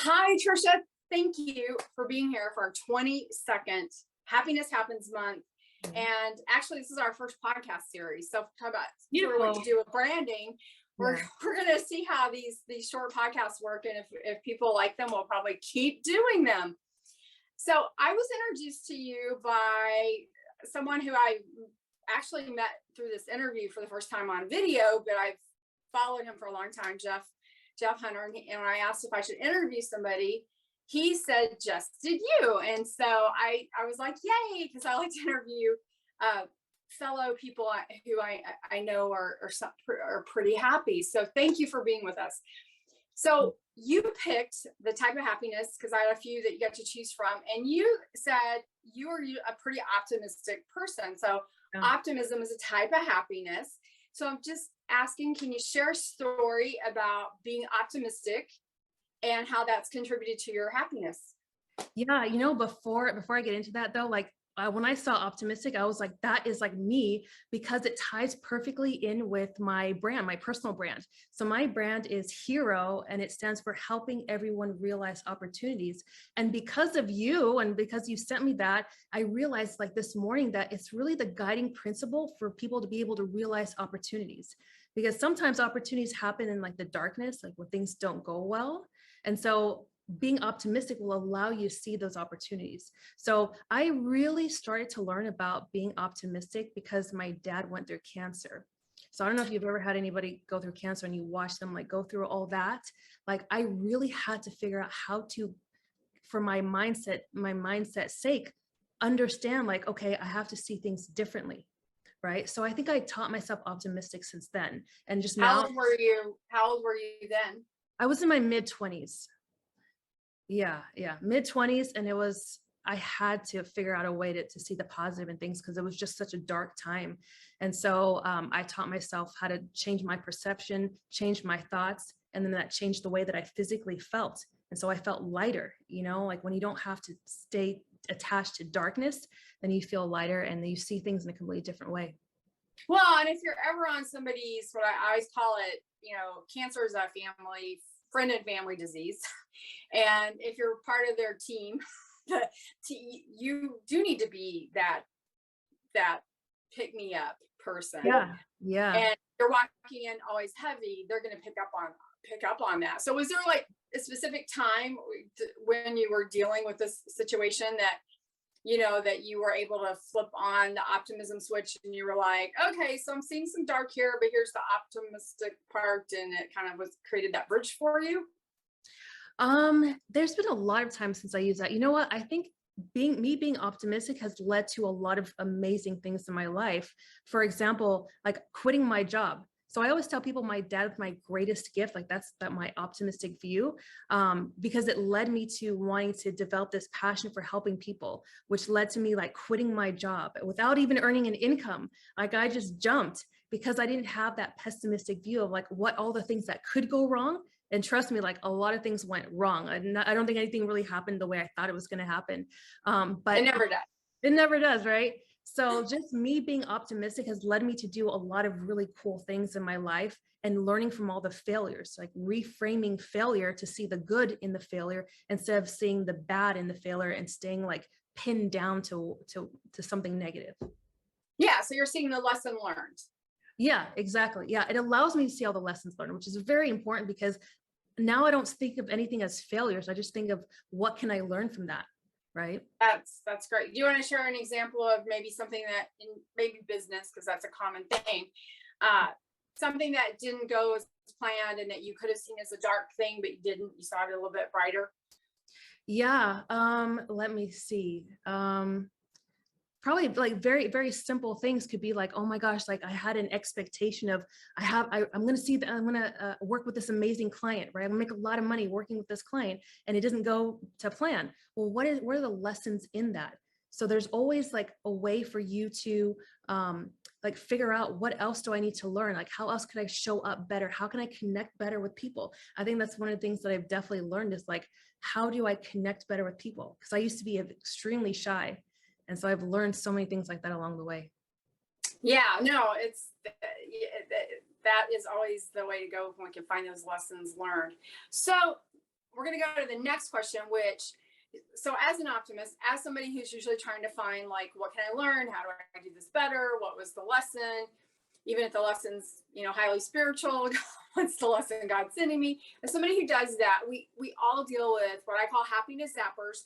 Hi, Trisha. Thank you for being here for our 22nd Happiness Happens month. And actually, this is our first podcast series. So talk about sort of what to do with branding. We're going to see how these short podcasts work. And if people like them, we'll probably keep doing them. So I was introduced to you by someone who I actually met through this interview for the first time on video, but I've followed him for a long time, Jeff Hunter. And when I asked if I should interview somebody, he said, just did you. And so I was like, yay, because I like to interview fellow people who I know are pretty happy. So thank you for being with us. So you picked the type of happiness, because I had a few that you got to choose from. And you said you are a pretty optimistic person. So optimism is a type of happiness. So I'm just asking, can you share a story about being optimistic and how that's contributed to your happiness? Yeah, before I get into that though, when I saw optimistic, I was like, that is like me, because it ties perfectly in with my brand, my personal brand. So my brand is Hero, and it stands for helping everyone realize opportunities. And because of you, and because you sent me that, I realized this morning that it's really the guiding principle for people to be able to realize opportunities. Because sometimes opportunities happen in the darkness, where things don't go well. And so being optimistic will allow you to see those opportunities. So I really started to learn about being optimistic because my dad went through cancer. So I don't know if you've ever had anybody go through cancer and you watch them go through all that. I really had to figure out how to, for my mindset's sake, understand okay, I have to see things differently. Right. So I think I taught myself optimistic since then. And just How old were you then? I was in my mid-20s. Yeah. Mid-20s. And I had to figure out a way to see the positive in things, because it was just such a dark time. And so I taught myself how to change my perception, change my thoughts. And then that changed the way that I physically felt. And so I felt lighter, when you don't have to stay attached to darkness, then you feel lighter and then you see things in a completely different way. Well, and if you're ever on somebody's, what I always call it, cancer is a friend and family disease. And if you're part of their team, you do need to be that pick me up person. Yeah. And you're walking in always heavy, they're going to pick up on that. So was there a specific time when you were dealing with this situation that you were able to flip on the optimism switch, and you were like, okay, so I'm seeing some dark here, but here's the optimistic part, and it kind of created that bridge for you? There's been a lot of times since I used that. You know what? I think being optimistic has led to a lot of amazing things in my life. For example, quitting my job. So I always tell people my dad is my greatest gift. That's my optimistic view, because it led me to wanting to develop this passion for helping people, which led to me quitting my job without even earning an income. I just jumped because I didn't have that pessimistic view of what all the things that could go wrong. And trust me, a lot of things went wrong. I don't think anything really happened the way I thought it was going to happen. But it never does. It never does, right? So just me being optimistic has led me to do a lot of really cool things in my life, and learning from all the failures, reframing failure to see the good in the failure instead of seeing the bad in the failure and staying pinned down to something negative. Yeah. So you're seeing the lesson learned. Yeah, exactly. Yeah. It allows me to see all the lessons learned, which is very important, because now I don't think of anything as failures. I just think of what can I learn from that. Right. That's great. Do you want to share an example of maybe something that in maybe business, because that's a common thing, something that didn't go as planned and that you could have seen as a dark thing, but you didn't, you saw it a little bit brighter? Yeah. Let me see. Probably very, very simple things could be oh my gosh, I had an expectation of, I'm going to see that I'm going to work with this amazing client, right? I'm going to make a lot of money working with this client, and it doesn't go to plan. Well, what are the lessons in that? So there's always a way for you to figure out, what else do I need to learn? How else could I show up better? How can I connect better with people? I think that's one of the things that I've definitely learned is how do I connect better with people? Because I used to be extremely shy. And so I've learned so many things like that along the way. Yeah, no, that is always the way to go when we can find those lessons learned. So we're going to go to the next question, which, so as an optimist, as somebody who's usually trying to find like, what can I learn? How do I do this better? What was the lesson? Even if the lesson's, highly spiritual, what's the lesson God's sending me? As somebody who does that, we all deal with what I call happiness zappers,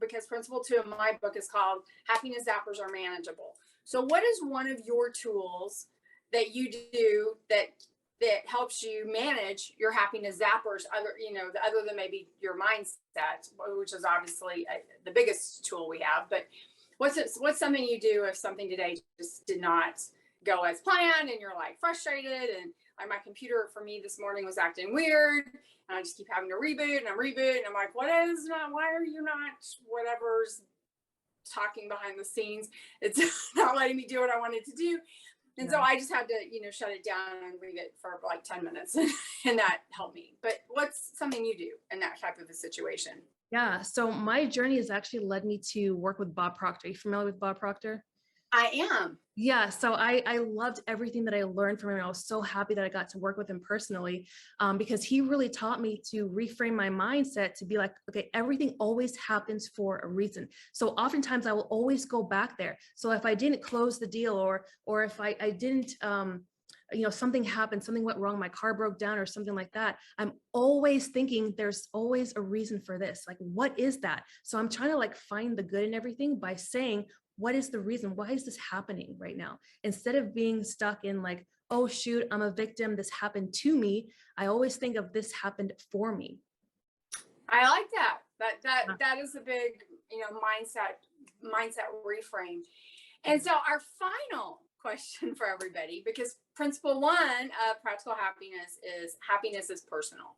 because principle 2 of my book is called Happiness Zappers Are Manageable. So what is one of your tools that you do that helps you manage your happiness zappers, other than maybe your mindset, which is obviously the biggest tool we have, but what's something you do if something today just did not go as planned and you're like frustrated, and like my computer for me this morning was acting weird and I just keep having to reboot and I'm like, why are you not whatever's talking behind the scenes? It's not letting me do what I wanted to do. And so I just had to, shut it down and leave it for like 10 minutes and that helped me. But what's something you do in that type of a situation? Yeah. So my journey has actually led me to work with Bob Proctor. Are you familiar with Bob Proctor? I am. Yeah. So I loved everything that I learned from him. I was so happy that I got to work with him personally, because he really taught me to reframe my mindset to be like, okay, everything always happens for a reason. So oftentimes I will always go back there. So if I didn't close the deal or if I didn't, something happened, something went wrong, my car broke down or something like that, I'm always thinking there's always a reason for this. Like, what is that? So I'm trying to like find the good in everything by saying, what is the reason? Why is this happening right now? Instead of being stuck in like, oh shoot, I'm a victim, this happened to me, I always think of this happened for me. I like that. That is a big, mindset reframe. And so our final question for everybody, because principle 1 of practical happiness is personal.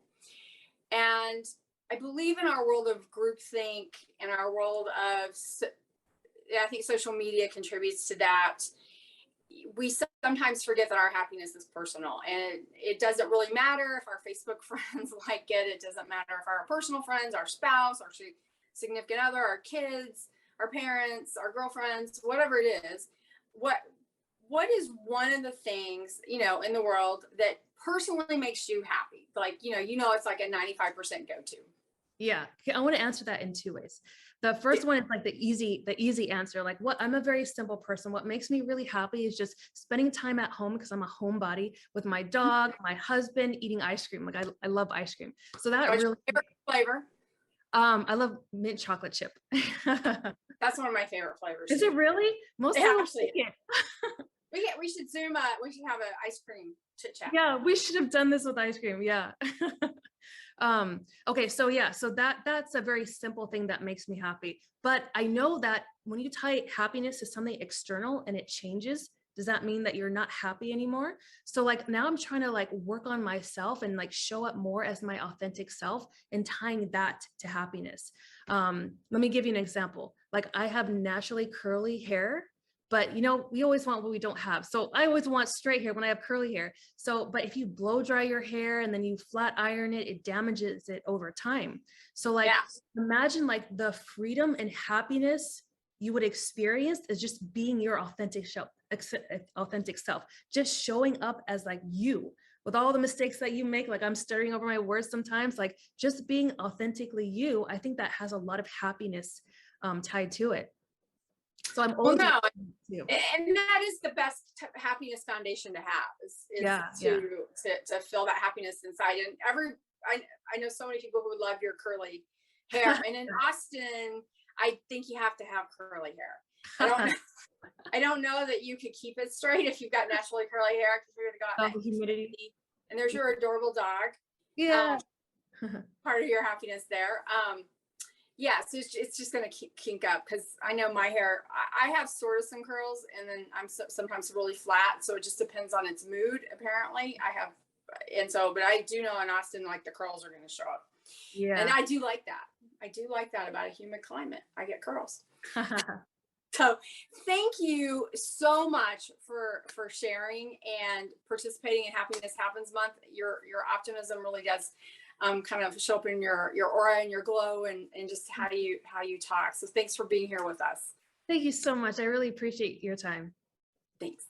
And I believe in our world of groupthink and our world of, I think social media contributes to that. We sometimes forget that our happiness is personal, and it doesn't really matter if our Facebook friends like it. It doesn't matter if our personal friends, our spouse, our significant other, our kids, our parents, our girlfriends, whatever it is. What is one of the things, in the world that personally makes you happy? Like, it's like a 95% go-to. Yeah. I want to answer that in 2 ways. The first one is like the easy answer. Like I'm a very simple person. What makes me really happy is just spending time at home, because I'm a homebody, with my dog, my husband, eating ice cream. Like I love ice cream. So that What's really your favorite flavor? I love mint chocolate chip. That's one of my favorite flavors. Is it really? Most people actually. We should Zoom. We should have an ice cream chit chat. Yeah, we should have done this with ice cream. Yeah. Okay. So yeah, so that's a very simple thing that makes me happy. But I know that when you tie happiness to something external and it changes, does that mean that you're not happy anymore? So like now I'm trying to like work on myself and like show up more as my authentic self and tying that to happiness. Let me give you an example. Like I have naturally curly hair, but we always want what we don't have. So I always want straight hair when I have curly hair. So, but if you blow dry your hair and then you flat iron it, it damages it over time. So like, imagine like the freedom and happiness you would experience is just being your authentic self, just showing up as like you with all the mistakes that you make. Like I'm stuttering over my words sometimes, like just being authentically you. I think that has a lot of happiness tied to it. So I'm always and that is the best happiness foundation to have to feel that happiness inside. And I know so many people who love your curly hair, and in Austin, I think you have to have curly hair. I don't know that you could keep it straight if you've got naturally curly hair, because we're gonna go humidity. And there's your adorable dog. Yeah, part of your happiness there. Yeah, so it's just going to kink up, because I know my hair, I have sort of some curls, and then I'm sometimes really flat. So it just depends on its mood, apparently. But I do know in Austin, like the curls are going to show up. Yeah. And I do like that. I do like that about a humid climate. I get curls. So thank you so much for sharing and participating in Happiness Happens Month. Your optimism really does kind of show up in your aura and your glow and just how you talk. So thanks for being here with us. Thank you so much. I really appreciate your time. Thanks.